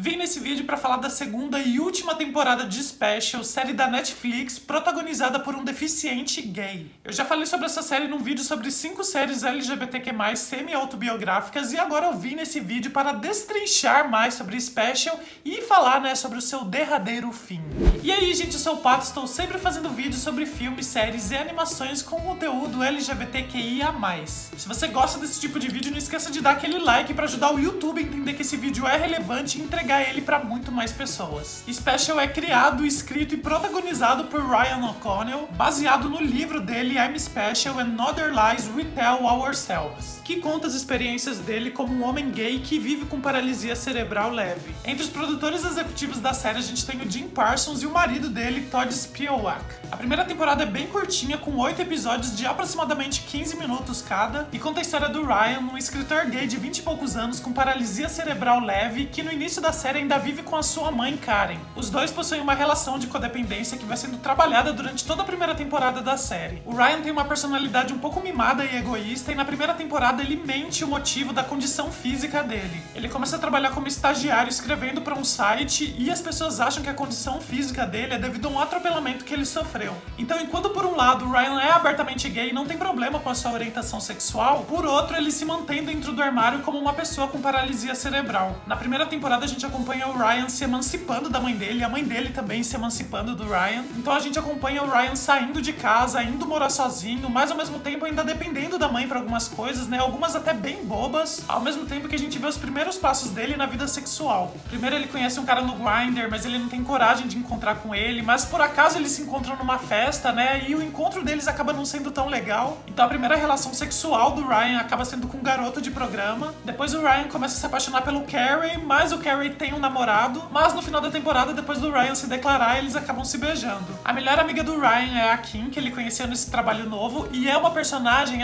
Vim nesse vídeo para falar da segunda e última temporada de Special, série da Netflix, protagonizada por um deficiente gay. Eu já falei sobre essa série num vídeo sobre 5 séries LGBTQ+, semi-autobiográficas, e agora eu vim nesse vídeo para destrinchar mais sobre Special e falar, sobre o seu derradeiro fim. E aí, gente, eu sou o Pato, estou sempre fazendo vídeos sobre filmes, séries e animações com conteúdo LGBTQIA+. Se você gosta desse tipo de vídeo, não esqueça de dar aquele like para ajudar o YouTube a entender que esse vídeo é relevante e entregar ele para muito mais pessoas. Special é criado, escrito e protagonizado por Ryan O'Connell, baseado no livro dele I'm Special and Other Lies We Tell Ourselves, que conta as experiências dele como um homem gay que vive com paralisia cerebral leve. Entre os produtores executivos da série a gente tem o Jim Parsons e o marido dele, Todd Spielwak. A primeira temporada é bem curtinha, com 8 episódios de aproximadamente 15 minutos cada, e conta a história do Ryan, um escritor gay de 20 e poucos anos com paralisia cerebral leve, que no início da série ainda vive com a sua mãe Karen. Os dois possuem uma relação de codependência que vai sendo trabalhada durante toda a primeira temporada da série. O Ryan tem uma personalidade um pouco mimada e egoísta, e na primeira temporada ele mente o motivo da condição física dele. Ele começa a trabalhar como estagiário escrevendo para um site, e as pessoas acham que a condição física dele é devido a um atropelamento que ele sofreu. Então, enquanto por um lado o Ryan é abertamente gay e não tem problema com a sua orientação sexual, por outro ele se mantém dentro do armário como uma pessoa com paralisia cerebral. Na primeira temporada a gente acompanha o Ryan se emancipando da mãe dele, e a mãe dele também se emancipando do Ryan. Então a gente acompanha o Ryan saindo de casa, indo morar sozinho, mas ao mesmo tempo ainda dependendo da mãe para algumas coisas, algumas até bem bobas, ao mesmo tempo que a gente vê os primeiros passos dele na vida sexual. Primeiro ele conhece um cara no Grindr, mas ele não tem coragem de encontrar com ele, mas por acaso eles se encontram numa festa, e o encontro deles acaba não sendo tão legal. Então a primeira relação sexual do Ryan acaba sendo com um garoto de programa. Depois o Ryan começa a se apaixonar pelo Carrie, mas o Carrie tem um namorado, mas no final da temporada, depois do Ryan se declarar, eles acabam se beijando. A melhor amiga do Ryan é a Kim, que ele conheceu nesse trabalho novo, e é uma personagem,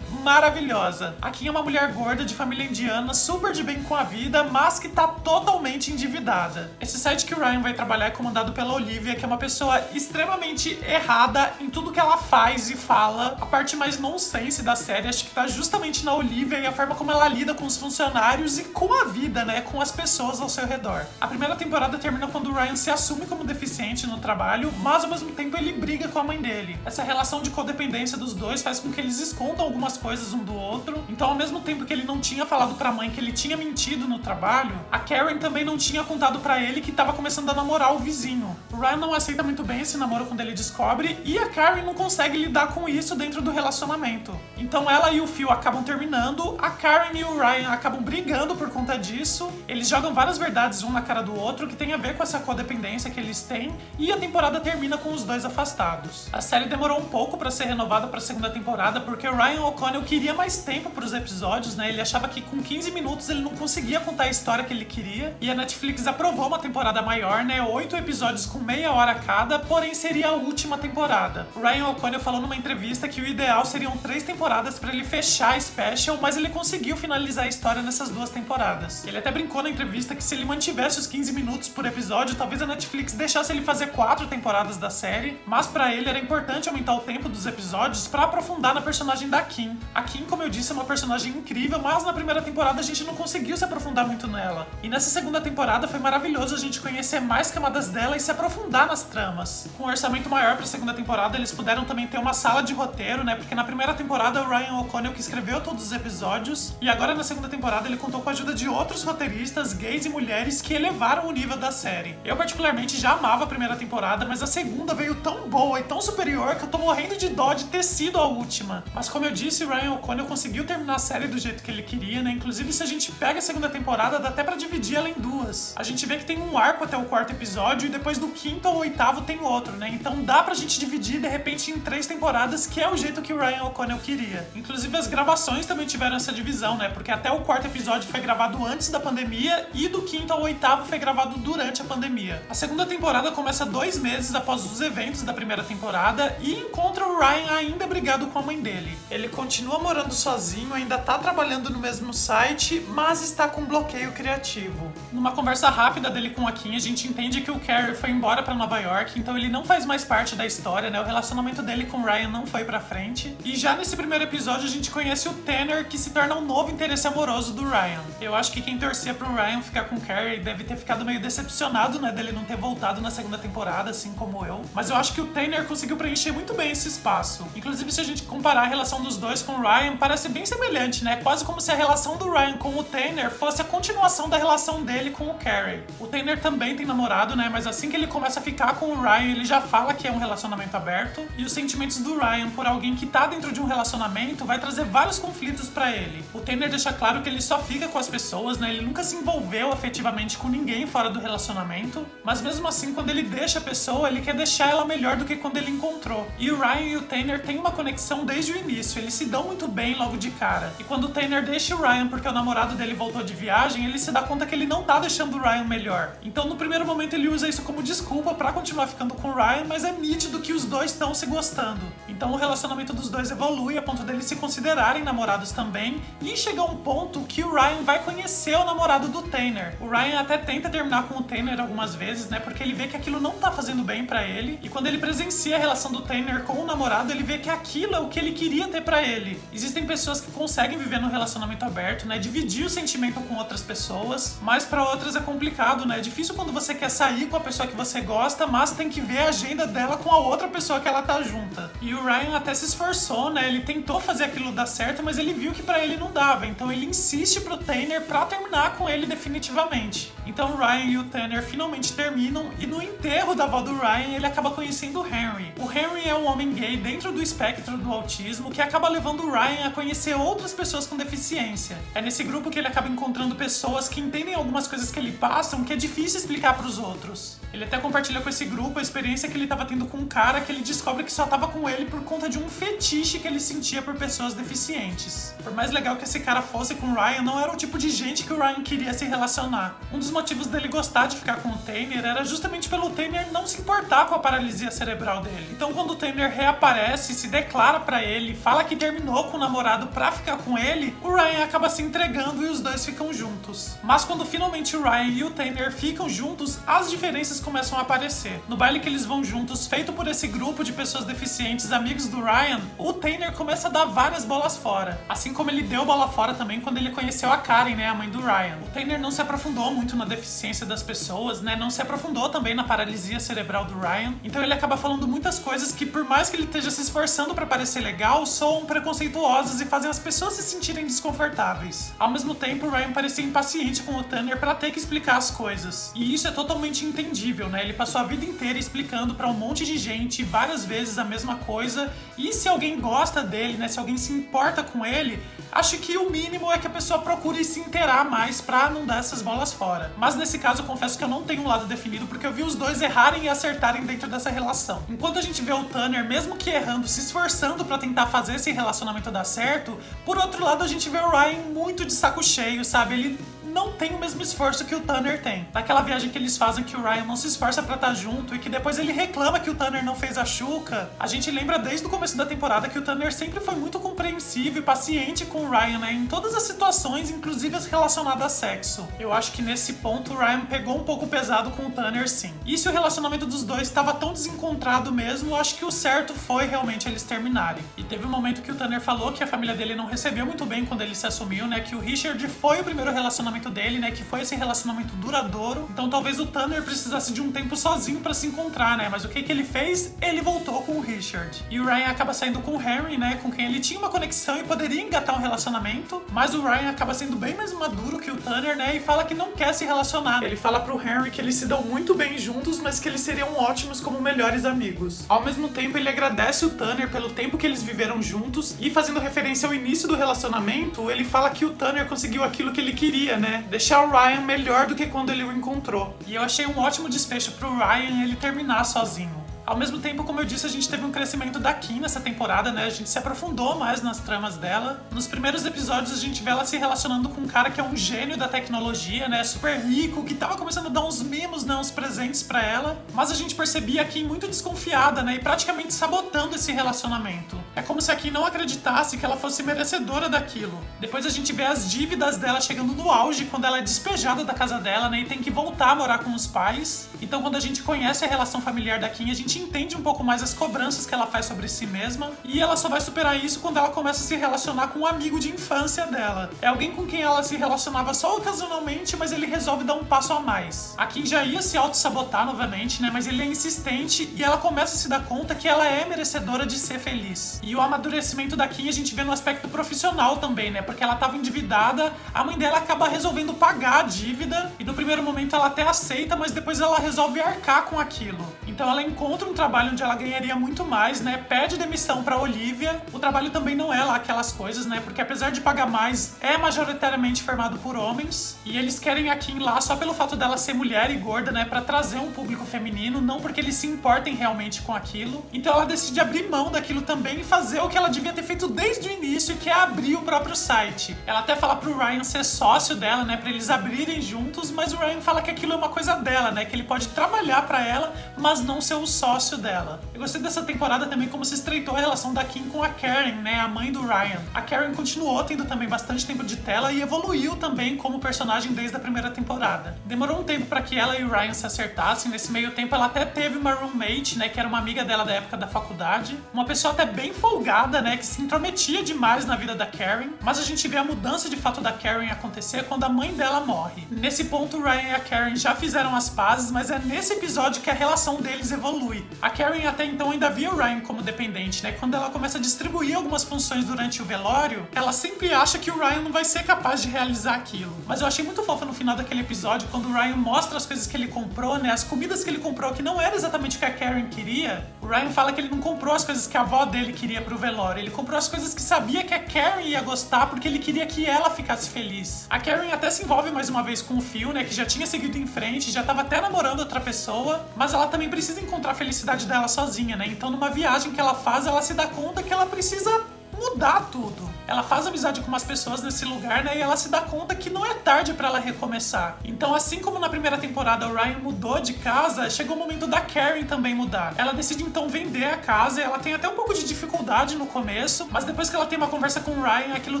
maravilhosa. A Kim é uma mulher gorda de família indiana, super de bem com a vida, mas que tá totalmente endividada. Esse site que o Ryan vai trabalhar é comandado pela Olivia, que é uma pessoa extremamente errada em tudo que ela faz e fala. A parte mais nonsense da série acho que tá justamente na Olivia e a forma como ela lida com os funcionários e com a vida, com as pessoas ao seu redor. A primeira temporada termina quando o Ryan se assume como deficiente no trabalho, mas ao mesmo tempo ele briga com a mãe dele. Essa relação de codependência dos dois faz com que eles escondam algumas coisas um do outro. Então, ao mesmo tempo que ele não tinha falado pra mãe que ele tinha mentido no trabalho, a Karen também não tinha contado pra ele que tava começando a namorar o vizinho. O Ryan não aceita muito bem esse namoro quando ele descobre, e a Karen não consegue lidar com isso dentro do relacionamento. Então ela e o Phil acabam terminando, a Karen e o Ryan acabam brigando por conta disso, eles jogam várias verdades um na cara do outro que tem a ver com essa codependência que eles têm, e a temporada termina com os dois afastados. A série demorou um pouco pra ser renovada pra segunda temporada, porque o Ryan O'Connell queria mais tempo pros episódios, ele achava que com 15 minutos ele não conseguia contar a história que ele queria, e a Netflix aprovou uma temporada maior, 8 episódios com meia hora cada, porém seria a última temporada. O Ryan O'Connell falou numa entrevista que o ideal seriam 3 temporadas pra ele fechar a Special, mas ele conseguiu finalizar a história nessas 2 temporadas. Ele até brincou na entrevista que se ele mantivesse os 15 minutos por episódio, talvez a Netflix deixasse ele fazer 4 temporadas da série, mas pra ele era importante aumentar o tempo dos episódios pra aprofundar na personagem da Kim. A Kim, como eu disse, é uma personagem incrível, mas na primeira temporada a gente não conseguiu se aprofundar muito nela. E nessa segunda temporada foi maravilhoso a gente conhecer mais camadas dela e se aprofundar nas tramas. Com um orçamento maior pra segunda temporada, eles puderam também ter uma sala de roteiro, porque na primeira temporada o Ryan O'Connell que escreveu todos os episódios, e agora na segunda temporada ele contou com a ajuda de outros roteiristas, gays e mulheres, que elevaram o nível da série. Eu particularmente já amava a primeira temporada, mas a segunda veio tão boa e tão superior que eu tô morrendo de dó de ter sido a última. Mas como eu disse, o Ryan O'Connell conseguiu terminar a série do jeito que ele queria, Inclusive, se a gente pega a segunda temporada, dá até pra dividir ela em 2. A gente vê que tem um arco até o 4º episódio, e depois do 5º ao 8º tem outro, Então dá pra gente dividir, de repente, em 3 temporadas, que é o jeito que o Ryan O'Connell queria. Inclusive, as gravações também tiveram essa divisão, Porque até o 4º episódio foi gravado antes da pandemia, e do 5º ao 8º foi gravado durante a pandemia. A segunda temporada começa 2 meses após os eventos da primeira temporada, e encontra o Ryan ainda brigado com a mãe dele. Ele continua morando sozinho, ainda tá trabalhando no mesmo site, mas está com bloqueio criativo. Numa conversa rápida dele com a Kim, a gente entende que o Carrie foi embora embora pra Nova York, então ele não faz mais parte da história, né? O relacionamento dele com o Ryan não foi pra frente. E já nesse primeiro episódio a gente conhece o Tanner, que se torna um novo interesse amoroso do Ryan. Eu acho que quem torcia pro Ryan ficar com Carrie deve ter ficado meio decepcionado, né, dele não ter voltado na segunda temporada, assim como eu. Mas eu acho que o Tanner conseguiu preencher muito bem esse espaço. Inclusive, se a gente comparar a relação dos dois com o Ryan, parece bem semelhante, né? Quase como se a relação do Ryan com o Tanner fosse a continuação da relação dele com o Carrie. O Tanner também tem namorado, né? Mas assim que ele começa a ficar com o Ryan, ele já fala que é um relacionamento aberto. E os sentimentos do Ryan por alguém que tá dentro de um relacionamento vai trazer vários conflitos pra ele. O Tanner deixa claro que ele só fica com as pessoas, né? Ele nunca se envolveu afetivamente com ninguém fora do relacionamento. Mas mesmo assim, quando ele deixa a pessoa, ele quer deixar ela melhor do que quando ele encontrou. E o Ryan e o Tanner têm uma conexão desde o início. Eles se dão muito bem logo de cara. E quando o Tanner deixa o Ryan porque o namorado dele voltou de viagem, ele se dá conta que ele não tá deixando o Ryan melhor. Então no primeiro momento ele usa isso como desculpa pra continuar ficando com o Ryan, mas é nítido que os dois estão se gostando. Então o relacionamento dos dois evolui a ponto deles se considerarem namorados também, e chega a um ponto que o Ryan vai conhecer o namorado do Tanner. O Ryan até tenta terminar com o Tanner algumas vezes, né, porque ele vê que aquilo não tá fazendo bem pra ele, e quando ele presencia a relação do Tanner com o namorado, ele vê que aquilo é o que ele queria ter pra ele. Existem pessoas que conseguem viver num relacionamento aberto, né, dividir o sentimento com outras pessoas, mas pra outras é complicado, né, é difícil quando você quer sair com a pessoa que você gosta, mas tem que ver a agenda dela com a outra pessoa que ela tá junta. E o Ryan até se esforçou, né, ele tentou fazer aquilo dar certo, mas ele viu que pra ele não dava, então ele insiste pro Tanner pra terminar com ele definitivamente. Então o Ryan e o Tanner finalmente terminam, e no enterro da avó do Ryan ele acaba conhecendo o Henry. O Henry é um homem gay dentro do espectro do autismo que acaba levando o Ryan a conhecer outras pessoas com deficiência. É nesse grupo que ele acaba encontrando pessoas que entendem algumas coisas que ele passa que é difícil explicar pros outros. Ele até compartilha com esse grupo a experiência que ele tava tendo com um cara que ele descobre que só tava com ele por conta de um fetiche que ele sentia por pessoas deficientes. Por mais legal que esse cara fosse com o Ryan, não era o tipo de gente que o Ryan queria se relacionar. Um dos motivos dele gostar de ficar com o Tanner era justamente pelo Tanner não se importar com a paralisia cerebral dele. Então quando o Tanner reaparece, se declara pra ele, fala que terminou com o namorado pra ficar com ele, o Ryan acaba se entregando e os dois ficam juntos. Mas quando finalmente o Ryan e o Tanner ficam juntos, as diferenças começam a aparecer. No baile que eles vão juntos, feito por esse grupo de pessoas deficientes, amigos do Ryan, o Tanner começa a dar várias bolas fora. Assim como ele deu bola fora também quando ele conheceu a Karen, né, a mãe do Ryan. O Tanner não se aprofundou muito na deficiência das pessoas, né, não se aprofundou também na paralisia cerebral do Ryan. Então ele acaba falando muitas coisas que, por mais que ele esteja se esforçando pra parecer legal, soam preconceituosas e fazem as pessoas se sentirem desconfortáveis. Ao mesmo tempo, o Ryan parecia impaciente com o Tanner pra ter que explicar as coisas. E isso é totalmente entendível, né? Ele passou a vida inteira explicando pra um monte de gente várias vezes a mesma coisa, e se alguém gosta dele, né, se alguém se importa com ele, acho que o mínimo é que a pessoa procure se inteirar mais pra não dar essas bolas fora. Mas nesse caso eu confesso que eu não tenho um lado definido, porque eu vi os dois errarem e acertarem dentro dessa relação. Enquanto a gente vê o Tanner, mesmo que errando, se esforçando pra tentar fazer esse relacionamento dar certo, por outro lado a gente vê o Ryan muito de saco cheio, sabe? Ele não tem o mesmo esforço que o Tanner tem. Naquela viagem que eles fazem que o Ryan não se esforça pra estar junto e que depois ele reclama que o Tanner não fez a Xuca, a gente lembra desde o começo da temporada que o Tanner sempre foi muito compreensivo e paciente com o Ryan, né, em todas as situações, inclusive as relacionadas a sexo. Eu acho que nesse ponto o Ryan pegou um pouco pesado com o Tanner, sim. E se o relacionamento dos dois estava tão desencontrado mesmo, eu acho que o certo foi realmente eles terminarem. E teve um momento que o Tanner falou que a família dele não recebeu muito bem quando ele se assumiu, né, que o Richard foi o primeiro relacionamento dele, né, que foi esse relacionamento duradouro, então talvez o Tanner precisasse de um tempo sozinho pra se encontrar, né, mas o que ele fez? Ele voltou com o Richard. E o Ryan acaba saindo com o Henry, né, com quem ele tinha uma conexão e poderia engatar um relacionamento, mas o Ryan acaba sendo bem mais maduro que o Tanner, né, e fala que não quer se relacionar. Ele fala pro Henry que eles se dão muito bem juntos, mas que eles seriam ótimos como melhores amigos. Ao mesmo tempo, ele agradece o Tanner pelo tempo que eles viveram juntos, e fazendo referência ao início do relacionamento, ele fala que o Tanner conseguiu aquilo que ele queria, né, deixar o Ryan melhor do que quando ele o encontrou. E eu achei um ótimo desfecho pro Ryan ele terminar sozinho. Ao mesmo tempo, como eu disse, a gente teve um crescimento da Kim nessa temporada, né? A gente se aprofundou mais nas tramas dela. Nos primeiros episódios, a gente vê ela se relacionando com um cara que é um gênio da tecnologia, né? Super rico, que tava começando a dar uns mimos, né? Uns presentes pra ela. Mas a gente percebia a Kim muito desconfiada, né? E praticamente sabotando esse relacionamento. É como se a Kim não acreditasse que ela fosse merecedora daquilo. Depois a gente vê as dívidas dela chegando no auge, quando ela é despejada da casa dela, né? E tem que voltar a morar com os pais. Então, quando a gente conhece a relação familiar da Kim, a gente entende um pouco mais as cobranças que ela faz sobre si mesma, e ela só vai superar isso quando ela começa a se relacionar com um amigo de infância dela. É alguém com quem ela se relacionava só ocasionalmente, mas ele resolve dar um passo a mais. A Kim já ia se auto-sabotar novamente, né? Mas ele é insistente e ela começa a se dar conta que ela é merecedora de ser feliz. E o amadurecimento da Kim a gente vê no aspecto profissional também, né? Porque ela estava endividada, a mãe dela acaba resolvendo pagar a dívida, e no primeiro momento ela até aceita, mas depois ela resolve arcar com aquilo. Então ela encontra um trabalho onde ela ganharia muito mais, né? Pede demissão pra Olivia. O trabalho também não é lá aquelas coisas, né? Porque apesar de pagar mais, é majoritariamente formado por homens. E eles querem a Kim lá só pelo fato dela ser mulher e gorda, né? Pra trazer um público feminino, não porque eles se importem realmente com aquilo. Então ela decide abrir mão daquilo também e fazer o que ela devia ter feito desde o início, que é abrir o próprio site. Ela até fala pro Ryan ser sócio dela, né? Pra eles abrirem juntos, mas o Ryan fala que aquilo é uma coisa dela, né? Que ele pode trabalhar pra ela, mas não ser o sócio dela. Eu gostei dessa temporada também como se estreitou a relação da Kim com a Karen, né, a mãe do Ryan. A Karen continuou tendo também bastante tempo de tela e evoluiu também como personagem desde a primeira temporada. Demorou um tempo pra que ela e o Ryan se acertassem, nesse meio tempo ela até teve uma roommate, né, que era uma amiga dela da época da faculdade, uma pessoa até bem folgada, né, que se intrometia demais na vida da Karen, mas a gente vê a mudança de fato da Karen acontecer quando a mãe dela morre. Nesse ponto, o Ryan e a Karen já fizeram as pazes, mas é nesse episódio que a relação deles evolui. A Karen até então ainda via o Ryan como dependente, né? Quando ela começa a distribuir algumas funções durante o velório, ela sempre acha que o Ryan não vai ser capaz de realizar aquilo. Mas eu achei muito fofa no final daquele episódio, quando o Ryan mostra as coisas que ele comprou, né? As comidas que ele comprou, que não era exatamente o que a Karen queria. O Ryan fala que ele não comprou as coisas que a avó dele queria pro velório. Ele comprou as coisas que sabia que a Karen ia gostar, porque ele queria que ela ficasse feliz. A Karen até se envolve mais uma vez com o Phil, né? Que já tinha seguido em frente, já tava até namorando outra pessoa, mas ela também precisa encontrar a felicidade dela sozinha, né? Então, numa viagem que ela faz, ela se dá conta que ela precisa mudar tudo. Ela faz amizade com umas pessoas nesse lugar, né? E ela se dá conta que não é tarde pra ela recomeçar. Então, assim como na primeira temporada o Ryan mudou de casa, chegou o momento da Karen também mudar. Ela decide então vender a casa e ela tem até um pouco de dificuldade no começo, mas depois que ela tem uma conversa com o Ryan, aquilo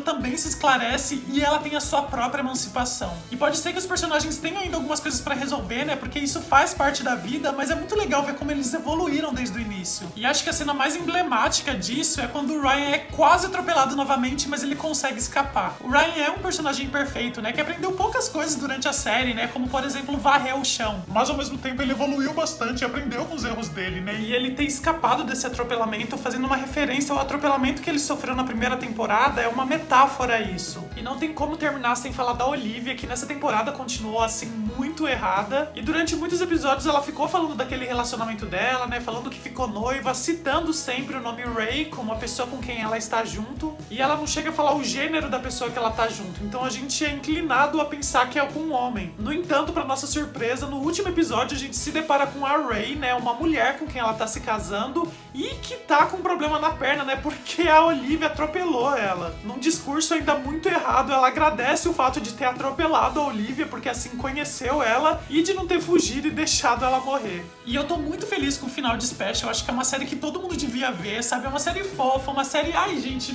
também se esclarece e ela tem a sua própria emancipação. E pode ser que os personagens tenham ainda algumas coisas pra resolver, né? Porque isso faz parte da vida, mas é muito legal ver como eles evoluíram desde o início. E acho que a cena mais emblemática disso é quando o Ryan é quase atropelado novamente, mas ele consegue escapar. O Ryan é um personagem perfeito, né? Que aprendeu poucas coisas durante a série, né? Como, por exemplo, varrer o chão. Mas, ao mesmo tempo, ele evoluiu bastante e aprendeu com os erros dele, né? E ele ter escapado desse atropelamento, fazendo uma referência ao atropelamento que ele sofreu na primeira temporada, é uma metáfora a isso. E não tem como terminar sem falar da Olivia, que nessa temporada continuou, assim, muito errada. E durante muitos episódios ela ficou falando daquele relacionamento dela, né? Falando que ficou noiva, citando sempre o nome Ray como a pessoa com quem ela está junto. E ela não chega a falar o gênero da pessoa que ela tá junto. Então a gente é inclinado a pensar que é algum homem. No entanto, pra nossa surpresa, no último episódio a gente se depara com a Ray, né? Uma mulher com quem ela tá se casando e que tá com um problema na perna, né? Porque a Olivia atropelou ela. Num discurso ainda muito errado, ela agradece o fato de ter atropelado a Olivia, porque assim conheceu ela, e de não ter fugido e deixado ela morrer. E eu tô muito feliz com o final de Special. Acho que é uma série que todo mundo devia ver, sabe? É uma série fofa, uma série... Ai, gente...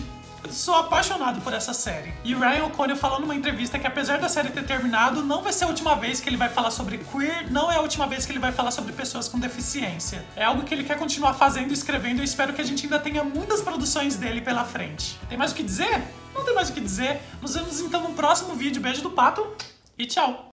Sou apaixonado por essa série. E o Ryan O'Connell falou numa entrevista que apesar da série ter terminado, não vai ser a última vez que ele vai falar sobre queer, não é a última vez que ele vai falar sobre pessoas com deficiência. É algo que ele quer continuar fazendo e escrevendo, e eu espero que a gente ainda tenha muitas produções dele pela frente. Tem mais o que dizer? Não tem mais o que dizer. Nos vemos então no próximo vídeo. Beijo do Pato e tchau!